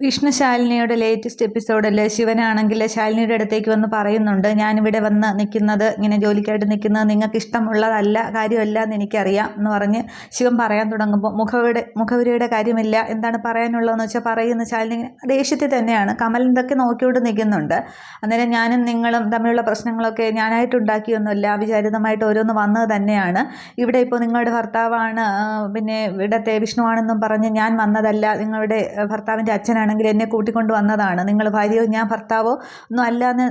Vishnu ശാലിനിയുടെ latest എപ്പിസോഡിൽ ശിവനാണെങ്കിൽ ശാലിനിയുടെ അടുത്തേക്ക് വന്ന് പറയുന്നുണ്ട്, ഞാനിവിടെ വന്ന് നിൽക്കുന്നത് ഇങ്ങനെ ജോലിക്കായിട്ട് നിൽക്കുന്നത് നിങ്ങൾക്ക് ഇഷ്ടമുള്ളതല്ല, കാര്യമല്ല എന്ന് എനിക്കറിയാം എന്ന് പറഞ്ഞ് ശിവൻ പറയാൻ തുടങ്ങുമ്പോൾ മുഖവരിയുടെ കാര്യമില്ല, എന്താണ് പറയാനുള്ളതെന്ന് വെച്ചാൽ പറയുന്ന ശാലിനി ദേഷ്യത്തിൽ തന്നെയാണ്. കമൽ ഇതൊക്കെ നോക്കിയോണ്ട് നിൽക്കുന്നുണ്ട്. അന്നേരം ഞാനും നിങ്ങളും തമ്മിലുള്ള പ്രശ്നങ്ങളൊക്കെ ഞാനായിട്ടുണ്ടാക്കിയൊന്നുമില്ല, അവിചാരിതമായിട്ട് ഓരോന്ന് വന്നത് തന്നെയാണ്. ഇവിടെ ഇപ്പോൾ നിങ്ങളുടെ ഭർത്താവാണ് പിന്നെ ഇവിടത്തെ വിഷ്ണുവാണെന്നും പറഞ്ഞ് ഞാൻ വന്നതല്ല, നിങ്ങളുടെ ഭർത്താവിൻ്റെ അച്ഛനാണ് എന്നെ കൂട്ടിക്കൊണ്ട് വന്നതാണ്. നിങ്ങൾ ഭാര്യയോ ഞാൻ ഭർത്താവോ ഒന്നും അല്ലാന്ന്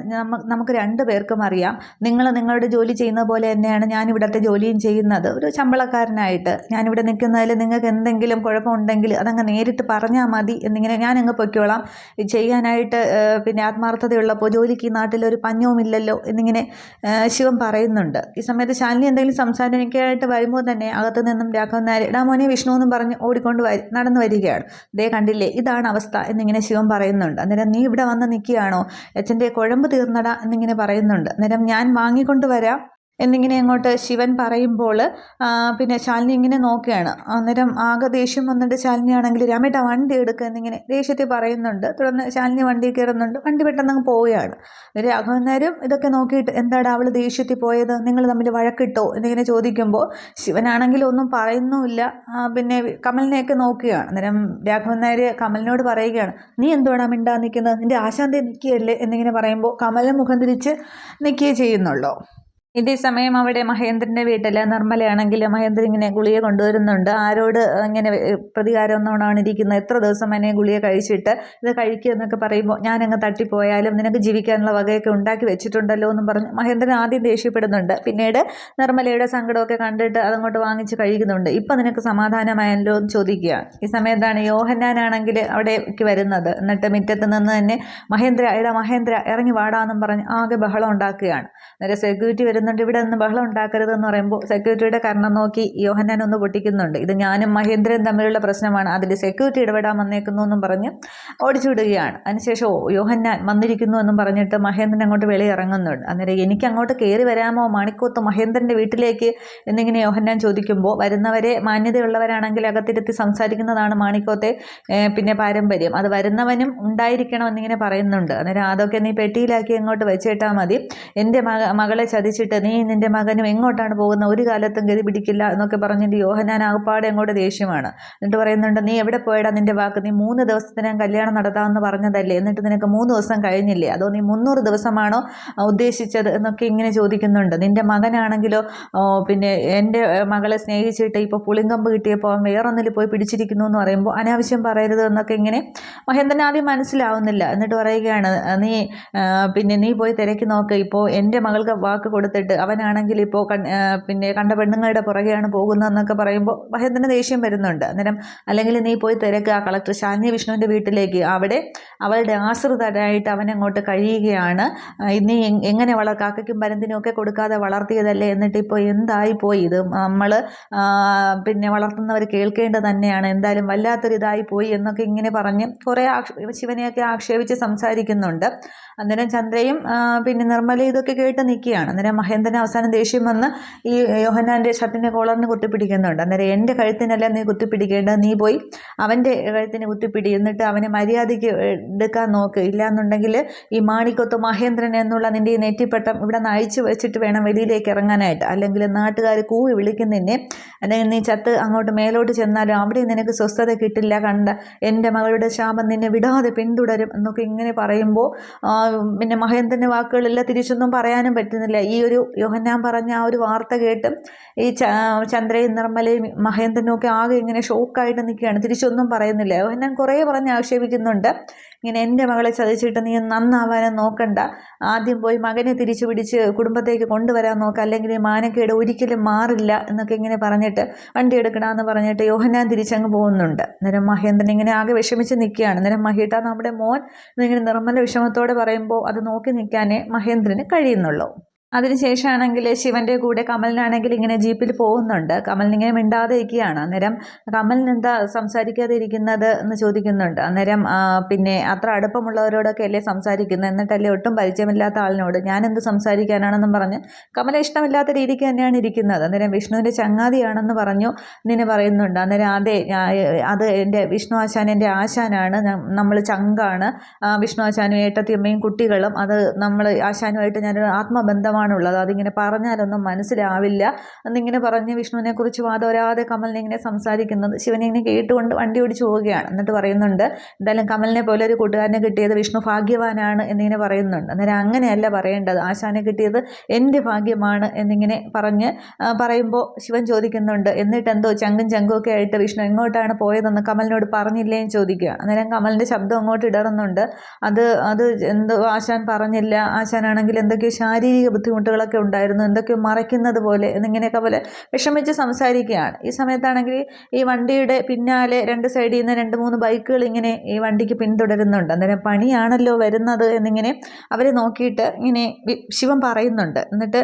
നമുക്ക് രണ്ടു പേർക്കും അറിയാം. നിങ്ങൾ നിങ്ങളുടെ ജോലി ചെയ്യുന്ന പോലെ തന്നെയാണ് ഞാൻ ഇവിടുത്തെ ജോലിയും ചെയ്യുന്നത്, ഒരു ശമ്പളക്കാരനായിട്ട്. ഞാനിവിടെ നിൽക്കുന്നതിൽ നിങ്ങൾക്ക് എന്തെങ്കിലും കുഴപ്പമുണ്ടെങ്കിൽ അതങ്ങ് നേരിട്ട് പറഞ്ഞാൽ മതി എന്നിങ്ങനെ ഞാനങ്ങ് പൊയ്ക്കോളാം, ചെയ്യാനായിട്ട് പിന്നെ ആത്മാർത്ഥതയുള്ളപ്പോൾ ജോലിക്ക് ഈ നാട്ടിലൊരു പഞ്ഞവുമില്ലല്ലോ എന്നിങ്ങനെ ശിവൻ പറയുന്നുണ്ട്. ഈ സമയത്ത് ശാലിനി എന്തെങ്കിലും സംസാരിക്കാനായിട്ട് വരുമ്പോൾ തന്നെ അകത്തു നിന്നും രാഘവൻ നായർ ഇടാ മോനെ വിഷ്ണു എന്നും പറഞ്ഞ് ഓടിക്കൊണ്ട് നടന്നു വരികയാണ്. ദേ കണ്ടില്ലേ, ഇതാണ് അവസ്ഥ എന്നിങ്ങനെ ശിവൻ പറയുന്നുണ്ട്. അന്നേരം നീ ഇവിടെ വന്ന് നിൽക്കുകയാണോ, അച്ഛൻ്റെ കുഴമ്പ് തീർന്നട എന്നിങ്ങനെ പറയുന്നുണ്ട്. അന്നേരം ഞാൻ വാങ്ങിക്കൊണ്ട് വരാം എന്നിങ്ങനെ അങ്ങോട്ട് ശിവൻ പറയുമ്പോൾ പിന്നെ ശാലിനി ഇങ്ങനെ നോക്കുകയാണ്. അന്നേരം ആകെ ദേഷ്യം വന്നിട്ട് ശാലിനിയാണെങ്കിൽ രമേട്ട വണ്ടി എടുക്കുക എന്നിങ്ങനെ ദേഷ്യത്തിൽ പറയുന്നുണ്ട്. തുടർന്ന് ശാലിനി വണ്ടി കയറുന്നുണ്ട്. വണ്ടി പെട്ടെന്ന് അങ്ങ് പോവുകയാണ്. രാഘവൻ നായരും ഇതൊക്കെ നോക്കിയിട്ട് എന്താടാ അവൾ ദേഷ്യത്തിൽ പോയത്, നിങ്ങൾ തമ്മിൽ വഴക്കിട്ടോ എന്നിങ്ങനെ ചോദിക്കുമ്പോൾ ശിവനാണെങ്കിൽ ഒന്നും പറയുന്നുമില്ല. പിന്നെ കമലിനെയൊക്കെ നോക്കുകയാണ്. അന്നേരം രാഘവൻ നായർ കമലിനോട് പറയുകയാണ്, നീ എന്തുവാടാ മിണ്ടാ നിൽക്കുന്നത്, നിൻ്റെ ആശാന്തി നിൽക്കുകയല്ലേ എന്നിങ്ങനെ പറയുമ്പോൾ കമലിന് മുഖം തിരിച്ച് നിൽക്കുകയേ ചെയ്യുന്നുള്ളൂ. ഇതേ സമയം അവിടെ മഹേന്ദ്രൻ്റെ വീട്ടിൽ നിർമ്മലയാണെങ്കിൽ മഹേന്ദ്രൻ ഇങ്ങനെ ഗുളിക കൊണ്ടുവരുന്നുണ്ട്. ആരോട് ഇങ്ങനെ പ്രതികാരം ഒന്നുകൊണ്ടാണ് ഇരിക്കുന്നത്, എത്ര ദിവസം എന്നെ ഗുളിക കഴിച്ചിട്ട് ഇത് കഴിക്കുക എന്നൊക്കെ പറയുമ്പോൾ ഞാനങ്ങ് തട്ടിപ്പോയാലും നിനക്ക് ജീവിക്കാനുള്ള വകയൊക്കെ ഉണ്ടാക്കി വെച്ചിട്ടുണ്ടല്ലോ എന്നും പറഞ്ഞ് മഹേന്ദ്രൻ ആദ്യം ദേഷ്യപ്പെടുന്നുണ്ട്. പിന്നീട് നിർമ്മലയുടെ സങ്കടമൊക്കെ കണ്ടിട്ട് അതങ്ങോട്ട് വാങ്ങിച്ച് കഴിക്കുന്നുണ്ട്. ഇപ്പം നിനക്ക് സമാധാനമായല്ലോ എന്ന് ചോദിക്കുകയാണ്. ഈ സമയത്താണ് യോഹന്നാനാണെങ്കിൽ അവിടേക്ക് വരുന്നത്. എന്നിട്ട് മുറ്റത്ത് നിന്ന് തന്നെ മഹേന്ദ്ര ഇറങ്ങി വാടാന്നും പറഞ്ഞ് ആകെ ബഹളം ഉണ്ടാക്കുകയാണ്. അന്നേരം സെക്യൂരിറ്റി വരുന്നുണ്ട്. ഇവിടെ നിന്ന് ബഹളം ഉണ്ടാക്കരുതെന്ന് പറയുമ്പോൾ സെക്യൂരിറ്റിയുടെ കർണം നോക്കി യോഹന്നാൻ ഒന്ന് പൊട്ടിക്കുന്നുണ്ട്. ഇത് ഞാനും മഹേന്ദ്രൻ തമ്മിലുള്ള പ്രശ്നമാണ്, അതിൽ സെക്യൂരിറ്റി ഇടപെടാൻ വന്നേക്കുന്നു എന്നും പറഞ്ഞ് ഓടിച്ചുവിടുകയാണ്. അതിനുശേഷം യോഹന്നാൻ വന്നിരിക്കുന്നു എന്നും പറഞ്ഞിട്ട് മഹേന്ദ്രൻ അങ്ങോട്ട് വെളിയിറങ്ങുന്നുണ്ട്. അന്നേരം എനിക്ക് അങ്ങോട്ട് കയറി വരാമോ മണിക്കോത്ത് മഹേന്ദ്രൻ്റെ വീട്ടിലേക്ക് എന്നിങ്ങനെ യോഹന്നാൻ ചോദിക്കുമ്പോൾ വരുന്നവരെ മാന്യതയുള്ളവരാണെങ്കിൽ അകത്തിരുത്തി സംസാരിക്കുന്നതാണ് മാണിക്കോത്തെ പിന്നെ പാരമ്പര്യം, അത് വരുന്നവനും ഉണ്ടായിരിക്കണം എന്നിങ്ങനെ പറയുന്നുണ്ട്. അന്നേരം അതൊക്കെ നീ പെട്ടിയിലാക്കി അങ്ങോട്ട് വെച്ചേട്ടാൽ മതി, എൻ്റെ മകളെ ചതിച്ചിട്ട് നീ നിൻ്റെ മകനും എങ്ങോട്ടാണ് പോകുന്നത്, ഒരു കാലത്തും ഗതി പിടിക്കില്ല എന്നൊക്കെ പറഞ്ഞിട്ട് യോഹന്നാൻ ആകപ്പാടെ അങ്ങോട്ട് ദേഷ്യമാണ്. എന്നിട്ട് പറയുന്നുണ്ട്, നീ എവിടെ പോയടാ, നിൻ്റെ വാക്ക്, നീ 3 ദിവസത്തിനകം കല്യാണം നടത്താമെന്ന് പറഞ്ഞതല്ലേ, എന്നിട്ട് നിനക്ക് 3 ദിവസം കഴിഞ്ഞില്ലേ, അതോ നീ 300 ദിവസമാണോ ഉദ്ദേശിച്ചത് എന്നൊക്കെ ഇങ്ങനെ ചോദിക്കുന്നുണ്ട്. നിൻ്റെ മകനാണെങ്കിലോ പിന്നെ എൻ്റെ മകളെ സ്നേഹിച്ചിട്ട് ഇപ്പോൾ പുളിങ്കമ്പ് കിട്ടിയപ്പോൾ അവൻ വേറൊന്നിൽ പോയി പിടിച്ചിരിക്കുന്നു എന്ന് പറയുമ്പോൾ അനാവശ്യം പറയരുത് എന്നൊക്കെ ഇങ്ങനെ മഹേന്ദ്രൻ ആദ്യം മനസ്സിലാവുന്നില്ല. എന്നിട്ട് പറയുകയാണ്, നീ പോയി തിരക്കി നോക്ക്, ഇപ്പോൾ എൻ്റെ മകൾക്ക് വാക്ക് കൊടുത്തിട്ട് അവനാണെങ്കിൽ ഇപ്പോൾ പിന്നെ കണ്ട പെണ്ണുങ്ങളുടെ പുറകെയാണ് പോകുന്നതെന്നൊക്കെ പറയുമ്പോൾ മഹേന്ദ്രന് ദേഷ്യം വരുന്നുണ്ട്. അന്നേരം അല്ലെങ്കിൽ നീ പോയി തിരക്കുക കളക്ടർ ശാലിനി വിഷ്ണുവിൻ്റെ വീട്ടിലേക്ക്, അവിടെ അവളുടെ ആശ്രിതരായിട്ട് അവനങ്ങോട്ട് കഴിയുകയാണ്. നീ എങ്ങനെ കാക്കയ്ക്കും പരന്തിനും ഒക്കെ കൊടുക്കാതെ വളർത്തിയതല്ലേ, എന്നിട്ട് ഇപ്പോൾ എന്തായിപ്പോയി, ഇത് നമ്മൾ പിന്നെ വളർത്തുന്നവർ കേൾക്കേണ്ടത് തന്നെയാണ്, എന്തായാലും വല്ലാത്തൊരിതായി പോയി എന്നൊക്കെ ഇങ്ങനെ പറഞ്ഞ് കുറേ ശിവനെയൊക്കെ ആക്ഷേപിച്ച് സംസാരിക്കുന്നുണ്ട്. അന്നേരം ചന്ദ്രയും പിന്നെ നിർമ്മല ഇതൊക്കെ കേട്ട് നിൽക്കുകയാണ്. അന്നേരം മഹേന്ദ്രൻ അവസാനം ദേഷ്യം വന്ന് ഈ യോഹന്നാൻ്റെ ഷർട്ടിൻ്റെ കോളറിന് കുത്തിപ്പിടിക്കുന്നുണ്ട്. അന്നേരം എൻ്റെ കഴുത്തിനല്ല നീ കുത്തിപ്പിടിക്കേണ്ടത്, നീ പോയി അവൻ്റെ കഴുത്തിന് കുത്തിപ്പിടി, എന്നിട്ട് അവനെ മര്യാദയ്ക്ക് എടുക്കാൻ നോക്ക്, ഇല്ലയെന്നുണ്ടെങ്കിൽ ഈ മാണിക്കൊത്ത് മഹേന്ദ്രൻ എന്നുള്ള നിൻ്റെ ഈ നെറ്റിപ്പട്ടം ഇവിടെ നിന്ന് അഴിച്ചു വെച്ചിട്ട് വേണം വെളിയിലേക്ക് ഇറങ്ങാനായിട്ട്, അല്ലെങ്കിൽ നാട്ടുകാർ കൂവി വിളിക്കുന്നതിനെ, അല്ലെങ്കിൽ നീ ചത്ത് അങ്ങോട്ട് മേലോട്ട് ചെന്നാലും അവിടെ നിനക്ക് സ്വസ്ഥത കിട്ടില്ല, കണ്ട എൻ്റെ മകളുടെ ശാപം നിന്നെ വിടാതെ പിന്തുടരും എന്നൊക്കെ ഇങ്ങനെ പറയുമ്പോൾ പിന്നെ മഹേന്ദ്രൻ്റെ വാക്കുകളെല്ലാം തിരിച്ചൊന്നും പറയാനും പറ്റുന്നില്ല. ഈ ഒരു യോഹന്നാൻ പറഞ്ഞ ആ ഒരു വാർത്ത കേട്ടും ഈ ചന്ദ്രയും നിർമ്മലയും മഹേന്ദ്രനും ഒക്കെ ആകെ ഇങ്ങനെ ഷോക്കായിട്ട് നിൽക്കുകയാണ്, തിരിച്ചൊന്നും പറയുന്നില്ല. യോഹന്നാൻ കുറേ പറഞ്ഞ് ആക്ഷേപിക്കുന്നുണ്ട്, ഇങ്ങനെ എൻ്റെ മകളെ ചതിച്ചിട്ട് നീ നന്നാവാനും നോക്കണ്ട, ആദ്യം പോയി മകനെ തിരിച്ചു പിടിച്ച് കുടുംബത്തേക്ക് കൊണ്ടുവരാൻ നോക്കുക, അല്ലെങ്കിൽ ഈ മാനക്കേട് ഒരിക്കലും മാറില്ല എന്നൊക്കെ ഇങ്ങനെ പറഞ്ഞിട്ട് വണ്ടി എടുക്കണമെന്ന് പറഞ്ഞിട്ട് യോഹന്നാൻ തിരിച്ചങ്ങ് പോകുന്നുണ്ട്. അന്നേരം മഹേന്ദ്രൻ ഇങ്ങനെ ആകെ വിഷമിച്ച് നിൽക്കുകയാണ്. അന്നേരം മഹേട്ട നമ്മുടെ മോൻ എന്നിങ്ങനെ നിർമ്മല വിഷമത്തോടെ പറയുമ്പോൾ അത് നോക്കി നിൽക്കാനേ മഹേന്ദ്രന് കഴിയുന്നുള്ളൂ. അതിനുശേഷമാണെങ്കിൽ ശിവൻ്റെ കൂടെ കമലിനാണെങ്കിൽ ഇങ്ങനെ ജീപ്പിൽ പോകുന്നുണ്ട്. കമലിനിങ്ങനെ മിണ്ടാതെ ഇരിക്കുകയാണ്. അന്നേരം കമലിന് എന്താ സംസാരിക്കാതെ ഇരിക്കുന്നത് എന്ന് ചോദിക്കുന്നുണ്ട്. അന്നേരം പിന്നെ അത്ര അടുപ്പമുള്ളവരോടൊക്കെ അല്ലേ സംസാരിക്കുന്നത്, എന്നിട്ടല്ലേ ഒട്ടും പരിചയമില്ലാത്ത ആളിനോട് ഞാൻ എന്ത് സംസാരിക്കാനാണെന്നും പറഞ്ഞ് കമല ഇഷ്ടമില്ലാത്ത രീതിക്ക് തന്നെയാണ് ഇരിക്കുന്നത്. അന്നേരം വിഷ്ണുവിൻ്റെ ചങ്ങാതിയാണെന്ന് പറഞ്ഞു നിന്നെ പറയുന്നുണ്ട്. അന്നേരം അതെ, അത് എൻ്റെ വിഷ്ണു ആശാൻ എൻ്റെ ആശാനാണ്, നമ്മൾ ചങ്കാണ്, വിഷ്ണു ആശാനും ഏട്ടത്തിയമ്മയും കുട്ടികളും, അത് നമ്മൾ ആശാനുമായിട്ട് ഞാനൊരു ആത്മബന്ധമാണ് ുള്ളത്, അതിങ്ങനെ പറഞ്ഞാലൊന്നും മനസ്സിലാവില്ല എന്നിങ്ങനെ പറഞ്ഞ് വിഷ്ണുവിനെ കുറിച്ച് വാദോരാതെ കമലിനെ ഇങ്ങനെ സംസാരിക്കുന്നത് ശിവനെ ഇങ്ങനെ കേട്ടുകൊണ്ട് വണ്ടി ഓടിച്ചു പോവുകയാണ്. എന്നിട്ട് പറയുന്നുണ്ട് എന്തായാലും കമലിനെ പോലെ ഒരു കൂട്ടുകാരനെ കിട്ടിയത് വിഷ്ണു ഭാഗ്യവാനാണ് എന്നിങ്ങനെ പറയുന്നുണ്ട്. അന്നേരം അങ്ങനെയല്ല പറയേണ്ടത്, ആശാനെ കിട്ടിയത് എൻ്റെ ഭാഗ്യമാണ് എന്നിങ്ങനെ പറയുമ്പോൾ ശിവൻ ചോദിക്കുന്നുണ്ട് എന്നിട്ട് എന്തോ ചങ്കും ഒക്കെ ആയിട്ട് വിഷ്ണു എങ്ങോട്ടാണ് പോയതെന്ന് കമലിനോട് പറഞ്ഞില്ലേ എന്ന് ചോദിക്കുക. അന്നേരം കമലിൻ്റെ ശബ്ദം അങ്ങോട്ട് ഇടറുന്നുണ്ട്. അത് എന്തോ ആശാൻ പറഞ്ഞില്ല, ആശാനാണെങ്കിൽ എന്തൊക്കെയോ ശാരീരിക ബുദ്ധിമുട്ടുകളൊക്കെ ഉണ്ടായിരുന്നു, എന്തൊക്കെയോ മറയ്ക്കുന്നത് പോലെ എന്നിങ്ങനെയൊക്കെ പോലെ വിഷമിച്ച് സംസാരിക്കുകയാണ്. ഈ സമയത്താണെങ്കിൽ ഈ വണ്ടിയുടെ പിന്നാലെ രണ്ട് സൈഡിൽ നിന്ന് 2-3 ബൈക്കുകൾ ഇങ്ങനെ ഈ വണ്ടിക്ക് പിന്തുടരുന്നുണ്ട്. അന്നേരം പണിയാണല്ലോ വരുന്നത് എന്നിങ്ങനെ അവരെ നോക്കിയിട്ട് ഇങ്ങനെ ശിവൻ പറയുന്നുണ്ട്. എന്നിട്ട്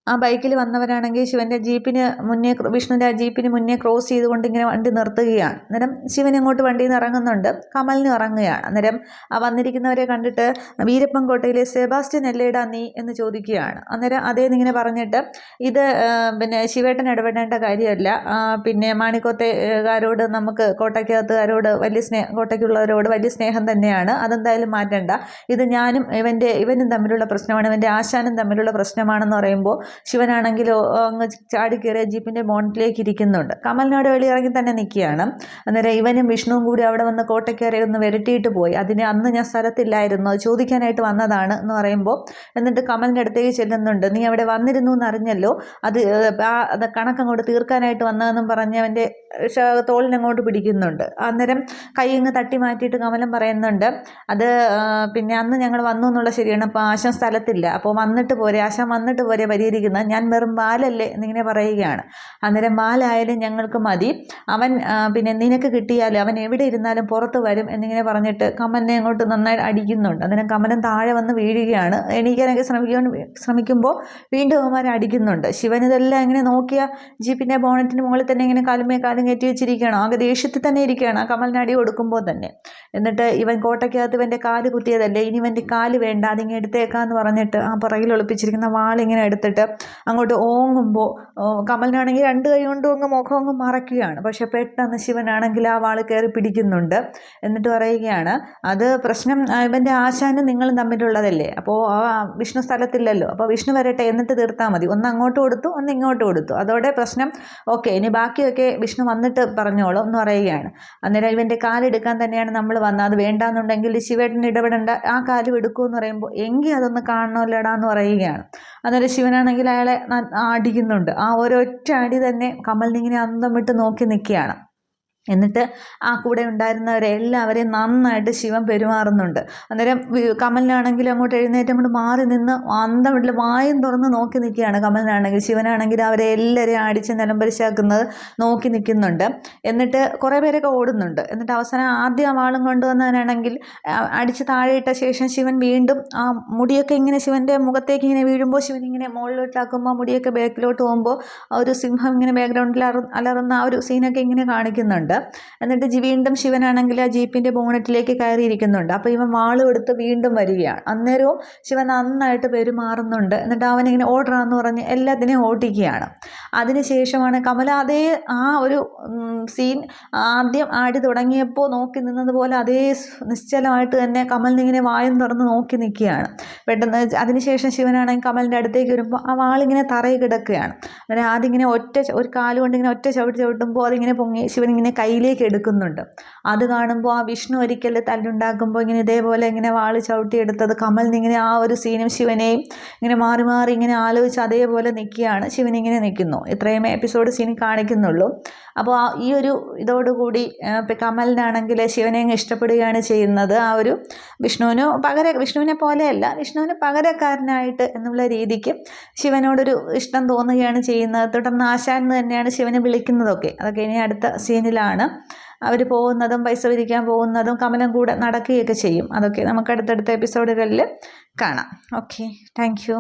ആ ബൈക്കിൽ വന്നവരാണെങ്കിൽ ശിവൻ്റെ ജീപ്പിന് മുന്നേ, വിഷ്ണുവിൻ്റെ ആ ജീപ്പിന് മുന്നേ ക്രോസ് ചെയ്തുകൊണ്ട് ഇങ്ങനെ വണ്ടി നിർത്തുകയാണ്. അന്നേരം ശിവൻ ഇങ്ങോട്ട് വണ്ടിയിൽ നിന്ന് ഇറങ്ങുന്നുണ്ട്, കമലിനും ഇറങ്ങുകയാണ്. അന്നേരം ആ വന്നിരിക്കുന്നവരെ കണ്ടിട്ട് വീരപ്പൻ കോട്ടയിലെ സെബാസ്റ്റ്യൻ അല്ലേടാ നീ എന്ന് ചോദിക്കുകയാണ്. അന്നേരം അതേന്നിങ്ങനെ പറഞ്ഞിട്ട് ഇത് പിന്നെ ശിവേട്ടൻ ഇടപെടേണ്ട കാര്യമല്ല, പിന്നെ മാണിക്കോത്തേക്കാരോട് നമുക്ക് കോട്ടയ്ക്കകത്തുകാരോട് കോട്ടയ്ക്കുള്ളവരോട് വലിയ സ്നേഹം തന്നെയാണ്, അതെന്തായാലും മാറ്റണ്ട, ഇത് ഞാനും ഇവനും തമ്മിലുള്ള പ്രശ്നമാണ്, ഇവൻ്റെ ആശാനും തമ്മിലുള്ള പ്രശ്നമാണെന്ന് പറയുമ്പോൾ ശിവനാണെങ്കിലോ അങ്ങ് ചാടിക്കയറിയ ജീപ്പിൻ്റെ ബോണറ്റിലേക്ക് ഇരിക്കുന്നുണ്ട്. കമലിനോട് വെളിയിറങ്ങി തന്നെ നിൽക്കുകയാണ്. അന്നേരം ഇവനും വിഷ്ണുവും കൂടി അവിടെ വന്ന് കോട്ടയ്ക്കരെ ഒന്ന് വിരട്ടിയിട്ട് പോയി, അന്ന് ഞാൻ സ്ഥലത്തില്ലായിരുന്നു, അത് ചോദിക്കാനായിട്ട് വന്നതാണ് എന്ന് പറയുമ്പോൾ എന്നിട്ട് കമലിൻ്റെ അടുത്തേക്ക് ചെല്ലുന്നുണ്ട്. നീ അവിടെ വന്നിരുന്നു എന്നറിഞ്ഞല്ലോ, അത് കണക്കങ്ങോട്ട് തീർക്കാനായിട്ട് വന്നതെന്നും പറഞ്ഞ് അവൻ്റെ തോളിനങ്ങോട്ട് പിടിക്കുന്നുണ്ട്. അന്നേരം കൈ ഇങ്ങ് തട്ടി മാറ്റിയിട്ട് കമലം പറയുന്നുണ്ട് അത് പിന്നെ അന്ന് ഞങ്ങൾ വന്നു എന്നുള്ള ശരിയാണ്, അപ്പോൾ ആശാൻ സ്ഥലത്തില്ല, അപ്പോൾ ആശാൻ വന്നിട്ട് പോരെ പരിഹരിക്കുന്നത്, ഞാൻ വെറും ബാലല്ലേ എന്നിങ്ങനെ പറയുകയാണ്. അന്നേരം ബാലായാലും ഞങ്ങൾക്ക് മതി, അവൻ പിന്നെ നിനക്ക് കിട്ടിയാലും അവൻ എവിടെ ഇരുന്നാലും പുറത്ത് വരും എന്നിങ്ങനെ പറഞ്ഞിട്ട് കമലിനെ അങ്ങോട്ട് നന്നായി അടിക്കുന്നുണ്ട്. അന്നേരം കമലൻ താഴെ വന്ന് വീഴുകയാണ്. എണീക്കാനൊക്കെ ശ്രമിക്കുമ്പോൾ വീണ്ടും അവന്മാരെ അടിക്കുന്നുണ്ട്. ശിവൻ ഇതെല്ലാം ഇങ്ങനെ നോക്കിയ ജീപ്പിൻ്റെ ബോണറ്റിന് മുകളിൽ തന്നെ ഇങ്ങനെ കാലും കയറ്റി വെച്ചിരിക്കുകയാണ്. ആകെ ദേഷ്യത്തിൽ തന്നെ ഇരിക്കുകയാണ് ആ കമലിന് അടി കൊടുക്കുമ്പോൾ തന്നെ. എന്നിട്ട് ഇവൻ കോട്ടയ്ക്കകത്ത് ഇവൻ്റെ കാല് കുത്തിയതല്ലേ, ഇനി ഇവൻ്റെ കാല് വേണ്ട, അതിങ്ങനെ എടുത്തേക്കാന്ന് പറഞ്ഞിട്ട് ആ പുറകിൽ ഒളിപ്പിച്ചിരിക്കുന്ന വാളിങ്ങനെ എടുത്തിട്ട് അങ്ങോട്ട് ഓങ്ങുമ്പോൾ കമലിനാണെങ്കിൽ 2 കൈ കൊണ്ടും അങ്ങ് മുഖം അങ്ങ് മറയ്ക്കുകയാണ്. പക്ഷെ പെട്ടെന്ന് ശിവനാണെങ്കിൽ ആ വാൾ കയറി പിടിക്കുന്നുണ്ട്. എന്നിട്ട് പറയുകയാണ് അത് പ്രശ്നം ഇവൻ്റെ ആശാനും നിങ്ങളും തമ്മിലുള്ളതല്ലേ, അപ്പോൾ വിഷ്ണു സ്ഥലത്തില്ലല്ലോ, അപ്പോൾ വിഷ്ണു വരട്ടെ എന്നിട്ട് തീർത്താൽ മതി, ഒന്ന് അങ്ങോട്ട് കൊടുത്തു ഒന്ന് ഇങ്ങോട്ട് കൊടുത്തു, അതോടെ പ്രശ്നം ഓക്കെ, ഇനി ബാക്കിയൊക്കെ വിഷ്ണു വന്നിട്ട് പറഞ്ഞോളൂ എന്ന് പറയുകയാണ്. അന്നേരം ഇവൻ്റെ കാലെടുക്കാൻ തന്നെയാണ് നമ്മൾ വന്നത്, അത് വേണ്ടാന്നുണ്ടെങ്കിൽ ശിവേട്ടന് ഇടപെടേണ്ട, ആ കാല് എടുക്കുമെന്ന് പറയുമ്പോൾ എങ്കിൽ അതൊന്ന് കാണണമല്ലോടാ എന്ന് പറയുകയാണ്. അന്നേരം ശിവനാണെങ്കിൽ അയാളെ അടിക്കുന്നുണ്ട്. ആ ഒരൊറ്റ അടി തന്നെ കമലിനിങ്ങനെ അന്തം വിട്ട് നോക്കി നിൽക്കുകയാണ്. എന്നിട്ട് ആ കൂടെ ഉണ്ടായിരുന്നവരെ എല്ലാവരെയും നന്നായിട്ട് ശിവൻ പെരുമാറുന്നുണ്ട്. അന്നേരം കമലിനാണെങ്കിലും അങ്ങോട്ട് എഴുന്നേറ്റ് അങ്ങോട്ട് മാറി നിന്ന് അന്തം വീട്ടിൽ വായും തുറന്ന് നോക്കി നിൽക്കുകയാണ് കമലിനാണെങ്കിൽ. ശിവനാണെങ്കിൽ അവരെ എല്ലാവരെയും അടിച്ച് നിലംപരിശാക്കുന്നത് നോക്കി നിൽക്കുന്നുണ്ട്. എന്നിട്ട് കുറേ പേരൊക്കെ ഓടുന്നുണ്ട്. എന്നിട്ട് അവസാനം ആദ്യം ആ വാളും കൊണ്ടുവന്നവനാണെങ്കിൽ അടിച്ച് താഴെയിട്ട ശേഷം ശിവൻ വീണ്ടും ആ മുടിയൊക്കെ ഇങ്ങനെ ശിവൻ്റെ മുഖത്തേക്ക് ഇങ്ങനെ വീഴുമ്പോൾ ശിവൻ ഇങ്ങനെ മുകളിലോട്ടാക്കുമ്പോൾ മുടിയൊക്കെ ബാക്കിലോട്ട് പോകുമ്പോൾ ഒരു സിംഹം ഇങ്ങനെ ബാക്ക്ഗ്രൗണ്ടിൽ അലറുന്ന ആ ഒരു സീനൊക്കെ ഇങ്ങനെ കാണിക്കുന്നുണ്ട്. എന്നിട്ട് വീണ്ടും ശിവനാണെങ്കിൽ ആ ജീപ്പിൻ്റെ ബോണറ്റിലേക്ക് കയറിയിരിക്കുന്നുണ്ട്. അപ്പോൾ ഇവൻ വാളും എടുത്ത് വീണ്ടും വരികയാണ്. അന്നേരവും ശിവൻ നന്നായിട്ട് പെരുമാറുന്നുണ്ട്. എന്നിട്ട് അവനിങ്ങനെ ഓർഡറാന്ന് പറഞ്ഞ് എല്ലാത്തിനെയും ഓട്ടിക്കുകയാണ്. അതിനുശേഷമാണ് കമല അതേ ആ ഒരു സീൻ ആദ്യം ആടി തുടങ്ങിയപ്പോൾ നോക്കി നിന്നതുപോലെ അതേ നിശ്ചലമായിട്ട് തന്നെ കമലിനിങ്ങനെ വായും തുറന്ന് നോക്കി നിൽക്കുകയാണ്. പെട്ടെന്ന് അതിനുശേഷം ശിവനാണെങ്കിൽ കമലിൻ്റെ അടുത്തേക്ക് വരുമ്പോൾ ആ വാളിങ്ങനെ തറയിൽ കിടക്കുകയാണ്. അങ്ങനെ ആദ്യം ഇങ്ങനെ ഒരു കാലുകൊണ്ട് ഇങ്ങനെ ഒറ്റ ചവിട്ടുമ്പോൾ അതിങ്ങനെ പൊങ്ങി ശിവനിങ്ങനെ കയ്യിലേക്ക് എടുക്കുന്നുണ്ട്. അത് കാണുമ്പോൾ ആ വിഷ്ണു ഒരിക്കൽ തല്ലുണ്ടാക്കുമ്പോൾ ഇങ്ങനെ ഇതേപോലെ ഇങ്ങനെ വാള് ചവിട്ടിയെടുത്തത് കമലിനിങ്ങനെ ആ ഒരു സീനും ശിവനെയും ഇങ്ങനെ മാറി മാറി ഇങ്ങനെ ആലോചിച്ച് അതേപോലെ നിൽക്കുകയാണ്. ശിവനിങ്ങനെ നിൽക്കുന്നു. ഇത്രയും എപ്പിസോഡ് സീൻ കാണിക്കുന്നുള്ളൂ. അപ്പോൾ ഈ ഒരു ഇതോടുകൂടി കമലിനാണെങ്കിൽ ശിവനെ ഇഷ്ടപ്പെടുകയാണ് ചെയ്യുന്നത്. ആ ഒരു വിഷ്ണുവിനെ പോലെയല്ല, വിഷ്ണുവിന് പകരക്കാരനായിട്ട് എന്നുള്ള രീതിക്ക് ശിവനോടൊരു ഇഷ്ടം തോന്നുകയാണ് ചെയ്യുന്നത്. തുടർന്ന് ആശാൻ എന്ന് തന്നെയാണ് ശിവനെ വിളിക്കുന്നതൊക്കെ. അതൊക്കെ ഇനി അടുത്ത സീനിലാണ് അവർ പോകുന്നതും പൈസ പിരിക്കാൻ പോകുന്നതും കമലം കൂടെ നടക്കുകയൊക്കെ ചെയ്യും. അതൊക്കെ നമുക്ക് അടുത്തടുത്ത എപ്പിസോഡുകളിൽ കാണാം. Okay, thank you.